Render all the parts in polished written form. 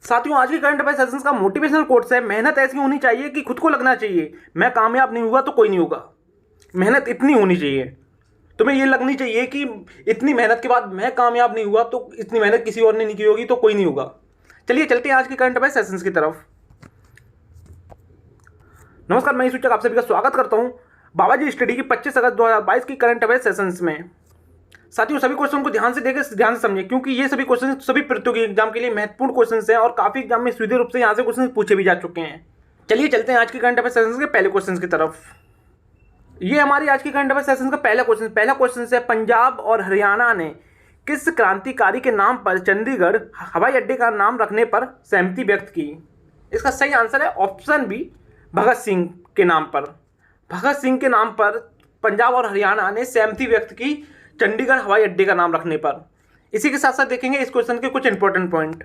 साथियों, आज के करंट अफेयर सेशंस का मोटिवेशनल कोट्स है, मेहनत ऐसी होनी चाहिए कि खुद को लगना चाहिए मैं कामयाब नहीं हुआ तो कोई नहीं होगा। मेहनत इतनी होनी चाहिए, तुम्हें ये लगनी चाहिए कि इतनी मेहनत के बाद मैं कामयाब नहीं हुआ तो इतनी मेहनत किसी और ने नहीं की होगी तो कोई नहीं होगा। चलिए चलते हैं आज के करंट अफेयर सेशंस की तरफ। नमस्कार, मैं सूचक आप सभी का स्वागत करता हूं बाबाजी स्टडी की 25 अगस्त 2022 की करंट अफेयर सेशंस में। साथियों, सभी क्वेश्चन को ध्यान से देखें, ध्यान से समझें, क्योंकि ये सभी क्वेश्चन सभी प्रतियोगी एग्जाम के लिए महत्वपूर्ण क्वेश्चन हैं और काफी एग्जाम में सीधे रूप से यहाँ से क्वेश्चन पूछे भी जा चुके हैं। चलिए चलते हैं आज की करंट अफेयर सेशंस के पहले क्वेश्चन की तरफ। ये हमारी आज की करंट अफेयर सेशन का पहला क्वेश्चन है, पंजाब और हरियाणा ने किस क्रांतिकारी के नाम पर चंडीगढ़ हवाई अड्डे का नाम रखने पर सहमति व्यक्त की? इसका सही आंसर है ऑप्शन बी, भगत सिंह के नाम पर। भगत सिंह के नाम पर पंजाब और हरियाणा ने सहमति व्यक्त की चंडीगढ़ हवाई अड्डे का नाम रखने पर। इसी के साथ साथ देखेंगे इस क्वेश्चन के कुछ इंपॉर्टेंट पॉइंट।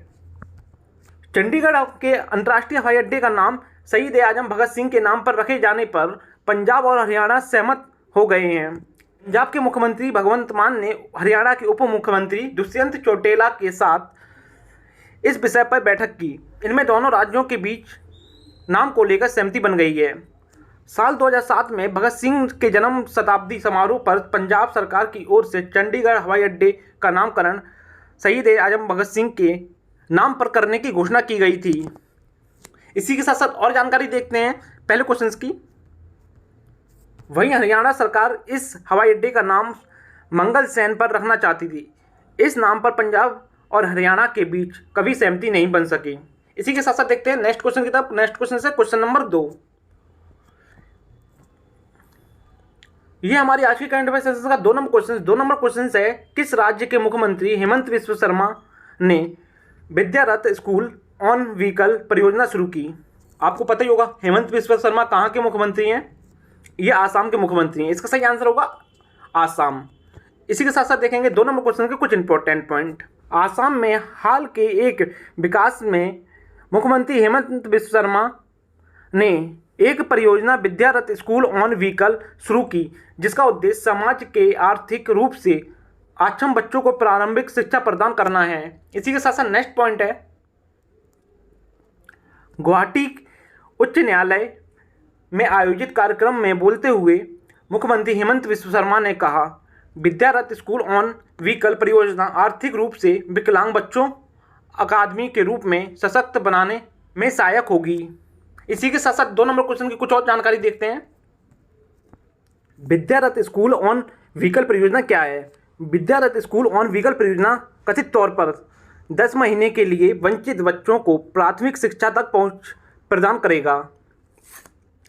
चंडीगढ़ के अंतर्राष्ट्रीय हवाई अड्डे का नाम शहीद आजम भगत सिंह के नाम पर रखे जाने पर पंजाब और हरियाणा सहमत हो गए हैं। पंजाब के मुख्यमंत्री भगवंत मान ने हरियाणा के उप मुख्यमंत्री दुष्यंत चौटाला के साथ इस विषय पर बैठक की। इनमें दोनों राज्यों के बीच नाम को लेकर सहमति बन गई है। साल 2007 में भगत सिंह के जन्म शताब्दी समारोह पर पंजाब सरकार की ओर से चंडीगढ़ हवाई अड्डे का नामकरण शहीद आजम भगत सिंह के नाम पर करने की घोषणा की गई थी। इसी के साथ साथ और जानकारी देखते हैं पहले क्वेश्चन की। वहीं हरियाणा सरकार इस हवाई अड्डे का नाम मंगल सैन पर रखना चाहती थी। इस नाम पर पंजाब और हरियाणा के बीच कभी सहमति नहीं बन सकी। इसी के साथ साथ देखते हैं नेक्स्ट क्वेश्चन की तरफ। नेक्स्ट क्वेश्चन है क्वेश्चन नंबर 2। ये हमारी आज की करंट अफेयर सेशन का 2 नंबर क्वेश्चन है, किस राज्य के मुख्यमंत्री हेमंत विश्व शर्मा ने विद्यारथ स्कूल ऑन व्हीकल परियोजना शुरू की? आपको पता ही होगा हेमंत विश्व शर्मा कहाँ के मुख्यमंत्री हैं? ये आसाम के मुख्यमंत्री हैं। इसका सही आंसर होगा आसाम। इसी के साथ साथ देखेंगे 2 नंबर क्वेश्चन के कुछ इंपॉर्टेंट पॉइंट। आसाम में हाल के एक विकास में मुख्यमंत्री हेमंत विश्व शर्मा ने एक परियोजना विद्यारथ स्कूल ऑन व्हीकल शुरू की, जिसका उद्देश्य समाज के आर्थिक रूप से अक्षम बच्चों को प्रारंभिक शिक्षा प्रदान करना है। इसी के साथ साथ नेक्स्ट पॉइंट है, गुवाहाटी उच्च न्यायालय में आयोजित कार्यक्रम में बोलते हुए मुख्यमंत्री हेमंत विश्व शर्मा ने कहा, विद्यारथ स्कूल ऑन व्हीकल परियोजना आर्थिक रूप से विकलांग बच्चों अकादमी के रूप में सशक्त बनाने में सहायक होगी। इसी के साथ साथ 2 नंबर क्वेश्चन की कुछ और जानकारी देखते हैं। विद्यारथ स्कूल ऑन व्हीकल परियोजना क्या है? विद्यारथ स्कूल ऑन व्हीकल परियोजना कथित तौर पर 10 महीने के लिए वंचित बच्चों को प्राथमिक शिक्षा तक पहुंच प्रदान करेगा।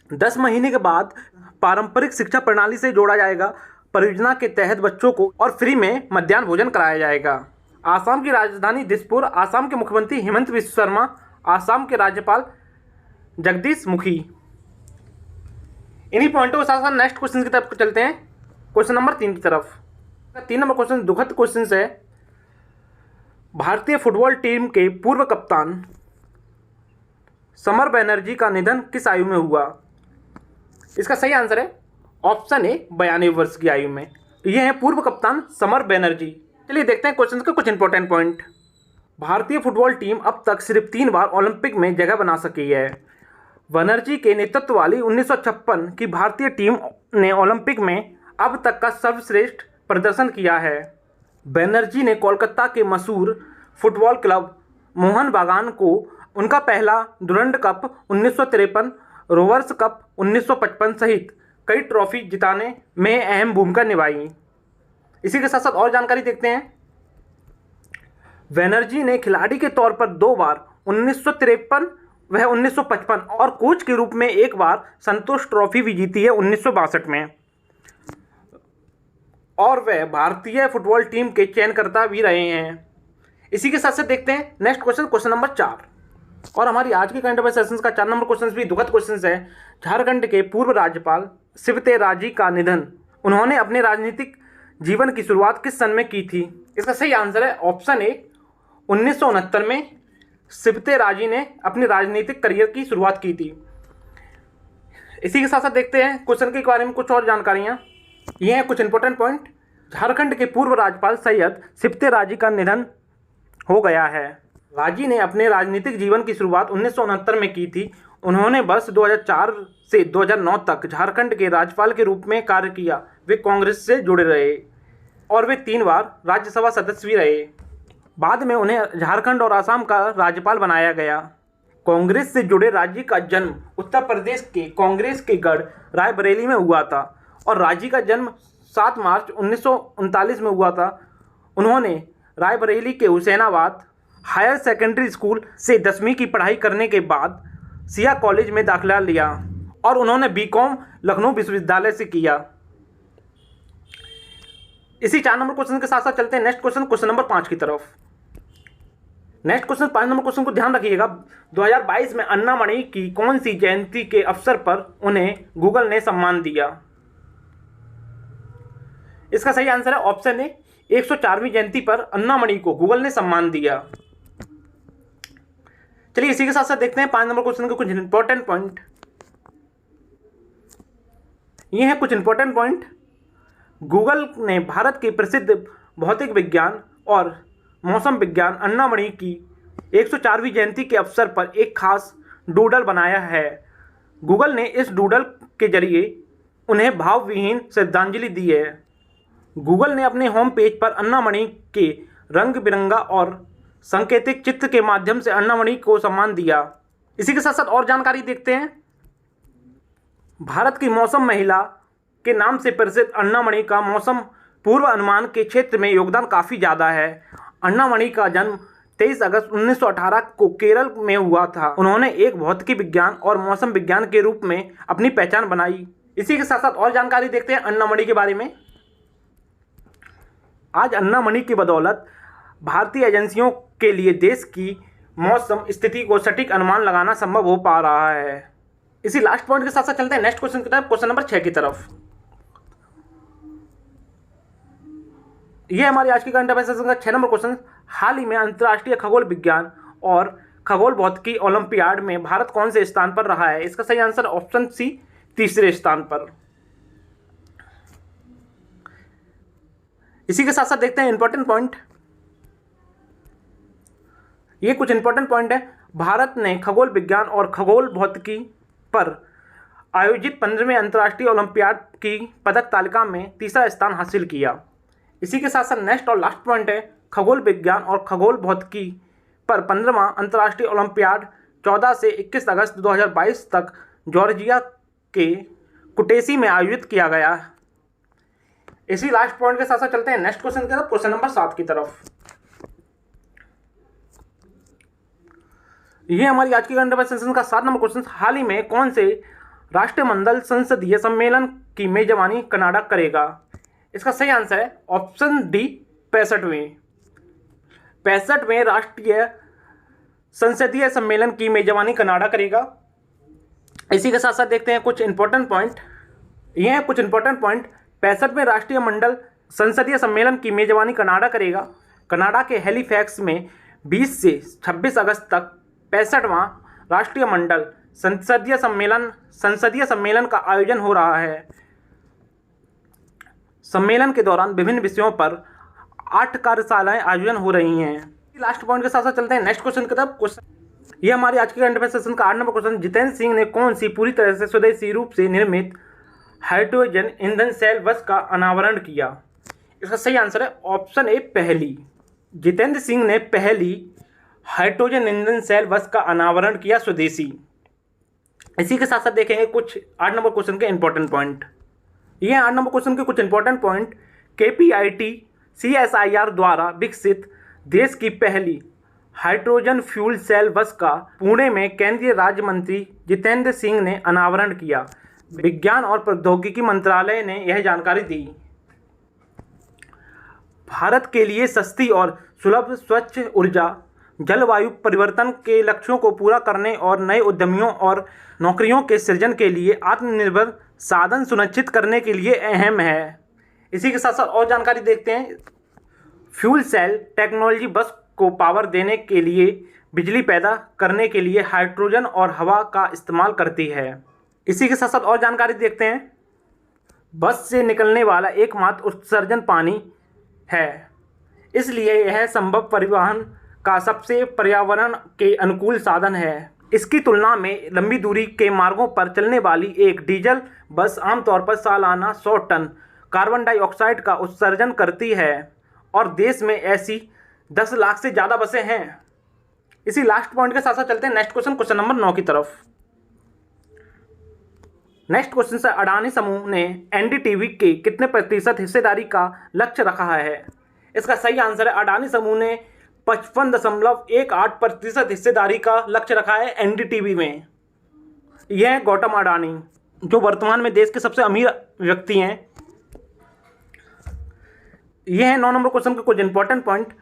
10 महीने के बाद पारंपरिक शिक्षा प्रणाली से जोड़ा जाएगा। परियोजना के तहत बच्चों को और फ्री में मध्याह्न भोजन कराया जाएगा। आसाम की राजधानी दिसपुर, आसाम के मुख्यमंत्री हेमंत विश्व शर्मा, आसाम के राज्यपाल जगदीश मुखी। इन्हीं पॉइंटों के साथ साथ नेक्स्ट क्वेश्चन की तरफ चलते हैं, क्वेश्चन नंबर 3 की तरफ। 3 नंबर क्वेश्चन दुखद क्वेश्चन है, भारतीय फुटबॉल टीम के पूर्व कप्तान समर बनर्जी का निधन किस आयु में हुआ? इसका सही आंसर है ऑप्शन ए, 92 वर्ष की आयु में। ये हैं पूर्व कप्तान समर बनर्जी। चलिए देखते हैं क्वेश्चन के कुछ इंपॉर्टेंट पॉइंट। भारतीय फुटबॉल टीम अब तक सिर्फ 3 बार ओलंपिक में जगह बना सकी है। बनर्जी के नेतृत्व वाली 1956 की भारतीय टीम ने ओलंपिक में अब तक का सर्वश्रेष्ठ प्रदर्शन किया है। बनर्जी ने कोलकाता के मशहूर फुटबॉल क्लब मोहन बागान को उनका पहला डुरंड कप 1953, रोवर्स कप 1955 सहित कई ट्रॉफी जिताने में अहम भूमिका निभाई। इसी के साथ साथ और जानकारी देखते हैं। बनर्जी ने खिलाड़ी के तौर पर 2 बार 1953 वह 1955 और कोच के रूप में 1 बार संतोष ट्रॉफी भी जीती है 1962 में, और वह भारतीय फुटबॉल टीम के चयनकर्ता भी रहे हैं। इसी के साथ साथ देखते हैं नेक्स्ट क्वेश्चन, क्वेश्चन नंबर 4। और हमारी आज की करंट अफेयर सेशंस का 4 नंबर क्वेश्चन भी दुखद क्वेश्चन है, झारखंड के पूर्व राज्यपाल शिवते राजी का निधन। उन्होंने अपने राजनीतिक जीवन की शुरुआत किस सन में की थी? इसका सही आंसर है ऑप्शन ए, 1969 में शिवते राजी ने अपने राजनीतिक करियर की शुरुआत की थी। इसी के साथ साथ देखते हैं क्वेश्चन के बारे में कुछ और जानकारियाँ। ये हैं कुछ इंपॉर्टेंट पॉइंट। झारखंड के पूर्व राज्यपाल सैयद शिवते राजी का निधन हो गया है। राजी ने अपने राजनीतिक जीवन की शुरुआत 1969 में की थी। उन्होंने वर्ष 2004 से 2009 तक झारखंड के राज्यपाल के रूप में कार्य किया। वे कांग्रेस से जुड़े रहे और वे 3 बार राज्यसभा सदस्य भी रहे। बाद में उन्हें झारखंड और असम का राज्यपाल बनाया गया। कांग्रेस से जुड़े राजी का जन्म उत्तर प्रदेश के कांग्रेस के गढ़ रायबरेली में हुआ था और राजी का जन्म 7 मार्च 1939 में हुआ था। उन्होंने रायबरेली के हुसैनाबाद हायर सेकेंडरी स्कूल से 10वीं की पढ़ाई करने के बाद सिया कॉलेज में दाखिला लिया और उन्होंने बीकॉम लखनऊ विश्वविद्यालय से किया। इसी 4 नंबर क्वेश्चन के साथ साथ चलते हैं नेक्स्ट क्वेश्चन नंबर 5 की तरफ। नेक्स्ट क्वेश्चन 5 नंबर क्वेश्चन को ध्यान रखिएगा। 2022 में अन्ना मणि की कौन सी जयंती के अवसर पर उन्हें गूगल ने सम्मान दिया? इसका सही आंसर है ऑप्शन ए, 104वीं जयंती पर अन्ना मणि को गूगल ने सम्मान दिया। चलिए इसी के साथ साथ देखते हैं 5 नंबर क्वेश्चन के कुछ इंपॉर्टेंट पॉइंट। ये है कुछ इंपॉर्टेंट पॉइंट। गूगल ने भारत के प्रसिद्ध भौतिक विज्ञान और मौसम विज्ञान अन्ना मणि की 104वीं जयंती के अवसर पर एक खास डूडल बनाया है। गूगल ने इस डूडल के जरिए उन्हें भावविहीन श्रद्धांजलि दी है। गूगल ने अपने होम पेज पर अन्ना मणि के रंग बिरंगा और सांकेतिक चित्र के माध्यम से अन्ना मणि को सम्मान दिया। इसी के साथ साथ और जानकारी देखते हैं। भारत की मौसम महिला के नाम से प्रसिद्ध अन्ना मणि का मौसम पूर्व अनुमान के क्षेत्र में योगदान काफ़ी ज़्यादा है। अन्ना मणि का जन्म 23 अगस्त 1918 को केरल में हुआ था। उन्होंने एक भौतिकी विज्ञान और मौसम विज्ञान के रूप में अपनी पहचान बनाई। इसी के साथ साथ और जानकारी देखते हैं अन्ना मणि के बारे में। आज अन्ना मणि की बदौलत भारतीय एजेंसियों के लिए देश की मौसम स्थिति को सटीक अनुमान लगाना संभव हो पा रहा है। इसी लास्ट पॉइंट के साथ साथ चलते हैं नेक्स्ट क्वेश्चन की तरफ, क्वेश्चन नंबर 6 की तरफ। यह हमारी आज की करंट अफेयर्स सेशन का 6 नंबर क्वेश्चन। हाल ही में अंतर्राष्ट्रीय खगोल विज्ञान और खगोल भौतिकी ओलंपियाड में भारत कौन से स्थान पर रहा है? इसका सही आंसर ऑप्शन सी, तीसरे स्थान पर। इसी के साथ साथ देखते हैं इंपॉर्टेंट पॉइंट। ये कुछ इंपॉर्टेंट पॉइंट है। भारत ने खगोल विज्ञान और खगोल भौतिकी पर आयोजित 15वें अंतर्राष्ट्रीय ओलंपियाड की पदक तालिका में तीसरा स्थान हासिल किया। इसी के साथ साथ नेक्स्ट और लास्ट पॉइंट है, खगोल विज्ञान और खगोल भौतिकी पर 15वां अंतर्राष्ट्रीय ओलंपियाड 14 से 21 अगस्त 2022 तक जॉर्जिया के कुटेसी में आयोजित किया गया। इसी लास्ट पॉइंट के साथ साथ चलते हैं नेक्स्ट क्वेश्चन की तरफ, क्वेश्चन नंबर 7 की तरफ। ये हमारी आज की करंट अफेयर्स सेशन का 7 नंबर क्वेश्चन। हाल ही में कौन से राष्ट्रमंडल संसदीय सम्मेलन की मेजबानी कनाडा करेगा? इसका सही आंसर है ऑप्शन डी, 65वें राष्ट्रीय संसदीय सम्मेलन की मेजबानी कनाडा करेगा। इसी के साथ साथ देखते हैं कुछ इंपॉर्टेंट पॉइंट। ये हैं कुछ इंपॉर्टेंट पॉइंट। 65वें राष्ट्रीय मंडल संसदीय सम्मेलन की मेजबानी कनाडा करेगा। कनाडा के हैलीफैक्स में 20 से 26 अगस्त तक 65वां राष्ट्रीय मंडल संसदीय सम्मेलन का आयोजन हो रहा है। सम्मेलन के दौरान विभिन्न विषयों पर 8 कार्यशालाएं आयोजन हो रही हैं। लास्ट पॉइंट के साथ साथ चलते हैं नेक्स्ट क्वेश्चन की तरफ। क्वेश्चन ये हमारी आज की करंट अफेयर्स सेशन का 8 नंबर क्वेश्चन। जितेंद्र सिंह ने कौन सी पूरी तरह से स्वदेशी रूप से निर्मित हाइड्रोजन ईंधन सेल बस का अनावरण किया? इसका सही आंसर है ऑप्शन ए, पहली। जितेंद्र सिंह ने पहली हाइड्रोजन ईंधन सेल बस का अनावरण किया स्वदेशी। इसी के साथ साथ देखेंगे कुछ 8 नंबर क्वेश्चन के इंपॉर्टेंट पॉइंट। ये 8 नंबर क्वेश्चन के कुछ इंपॉर्टेंट पॉइंट। KPIT CSIR द्वारा विकसित देश की पहली हाइड्रोजन फ्यूल सेल बस का पुणे में केंद्रीय राज्य मंत्री जितेंद्र सिंह ने अनावरण किया। विज्ञान और प्रौद्योगिकी मंत्रालय ने यह जानकारी दी। भारत के लिए सस्ती और सुलभ स्वच्छ ऊर्जा, जलवायु परिवर्तन के लक्ष्यों को पूरा करने और नए उद्यमियों और नौकरियों के सृजन के लिए आत्मनिर्भर साधन सुनिश्चित करने के लिए अहम है। इसी के साथ साथ और जानकारी देखते हैं। फ्यूल सेल टेक्नोलॉजी बस को पावर देने के लिए, बिजली पैदा करने के लिए हाइड्रोजन और हवा का इस्तेमाल करती है। इसी के साथ साथ और जानकारी देखते हैं। बस से निकलने वाला एकमात्र उत्सर्जन पानी है, इसलिए यह संभव परिवहन का सबसे पर्यावरण के अनुकूल साधन है। इसकी तुलना में लंबी दूरी के मार्गों पर चलने वाली एक डीजल बस आमतौर पर सालाना 100 टन कार्बन डाइऑक्साइड का उत्सर्जन करती है और देश में ऐसी 10 लाख से ज़्यादा बसें हैं। इसी लास्ट पॉइंट के साथ साथ चलते हैं नेक्स्ट क्वेश्चन नंबर 9 की तरफ। नेक्स्ट क्वेश्चन से अडानी समूह ने एनडीटीवी के कितने प्रतिशत हिस्सेदारी का लक्ष्य रखा है? इसका सही आंसर है अडानी समूह ने 55.18% हिस्सेदारी का लक्ष्य रखा है एनडीटीवी में। यह है गौतम अडानी, जो वर्तमान में देश के सबसे अमीर व्यक्ति हैं। यह है 9 नंबर क्वेश्चन के कुछ इंपॉर्टेंट पॉइंट।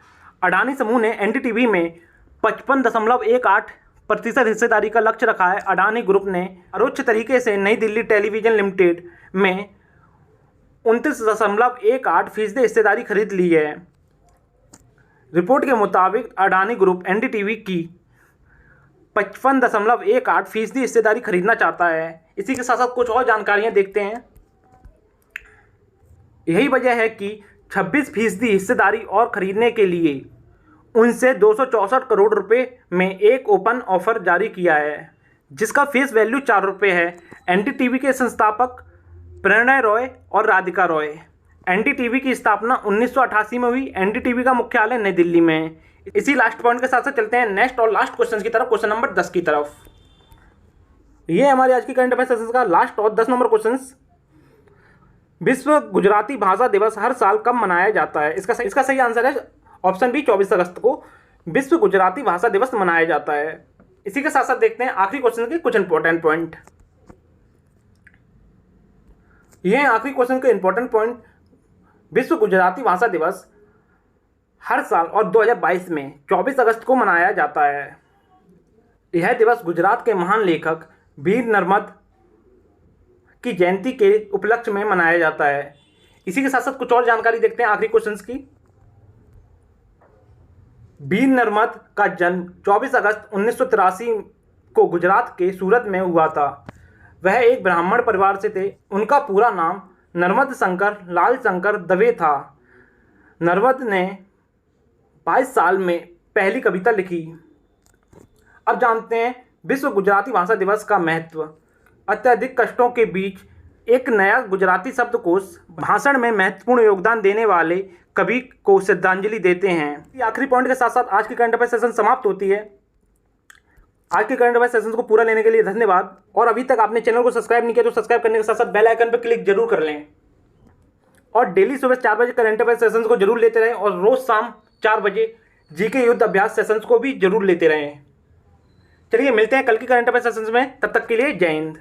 अडानी समूह ने एनडीटीवी में 55.18% हिस्सेदारी का लक्ष्य रखा है। अडानी ग्रुप ने परोक्ष तरीके से नई दिल्ली टेलीविजन लिमिटेड में 29.18% हिस्सेदारी खरीद ली है। रिपोर्ट के मुताबिक अडानी ग्रुप एनडीटीवी की 55.18% हिस्सेदारी खरीदना चाहता है। इसी के साथ साथ कुछ और जानकारियां देखते हैं। यही वजह है कि 26% हिस्सेदारी और खरीदने के लिए उनसे 264 करोड़ रुपए में एक ओपन ऑफर जारी किया है, जिसका फेस वैल्यू 4 रुपये है। एनडीटीवी के संस्थापक प्रणय रॉय और राधिका रॉय। एनडीटीवी की स्थापना 1988 में हुई। एनडीटीवी का मुख्यालय नई दिल्ली में है। इसी लास्ट पॉइंट के साथ साथ चलते हैं नेक्स्ट और लास्ट क्वेश्चन की तरफ, क्वेश्चन नंबर 10 की तरफ। ये हमारे आज की करंट अफेयर सेशन का लास्ट और 10 नंबर क्वेश्चन। विश्व गुजराती भाषा दिवस हर साल कब मनाया जाता है? इसका सही आंसर है ऑप्शन बी, 24 अगस्त को विश्व गुजराती भाषा दिवस मनाया जाता है। इसी के साथ साथ देखते हैं आखिरी क्वेश्चन के कुछ इंपॉर्टेंट पॉइंट। ये है आखिरी क्वेश्चन के इंपॉर्टेंट पॉइंट। विश्व गुजराती भाषा दिवस हर साल और 2022 में 24 अगस्त को मनाया जाता है। यह दिवस गुजरात के महान लेखक वीर नर्मद की जयंती के उपलक्ष्य में मनाया जाता है। इसी के साथ साथ कुछ और जानकारी देखते हैं आखिरी क्वेश्चंस की। वीर नर्मद का जन्म 24 अगस्त 1983 को गुजरात के सूरत में हुआ था। वह एक ब्राह्मण परिवार से थे। उनका पूरा नाम नर्मद शंकर लाल शंकर दवे था। नर्मद ने 22 साल में पहली कविता लिखी। अब जानते हैं विश्व गुजराती भाषा दिवस का महत्व। अत्यधिक कष्टों के बीच एक नया गुजराती शब्दकोश भाषण में महत्वपूर्ण योगदान देने वाले कवि को श्रद्धांजलि देते हैं। आखिरी पॉइंट के साथ साथ आज की करंट अफेयर सेशन समाप्त होती है। आज के करंट अफेयर सेशन को पूरा लेने के लिए धन्यवाद। और अभी तक आपने चैनल को सब्सक्राइब नहीं किया तो सब्सक्राइब करने के साथ साथ बेल आइकन पर क्लिक जरूर कर लें। और डेली सुबह 4 बजे करंट अफेयर सेशंस को जरूर लेते रहें और रोज शाम 4 बजे जीके युद्ध अभ्यास सेशंस को भी जरूर लेते रहें। चलिए मिलते हैं कल की करंट अफेयर सेशंस में। तब तक के लिए जय हिंद।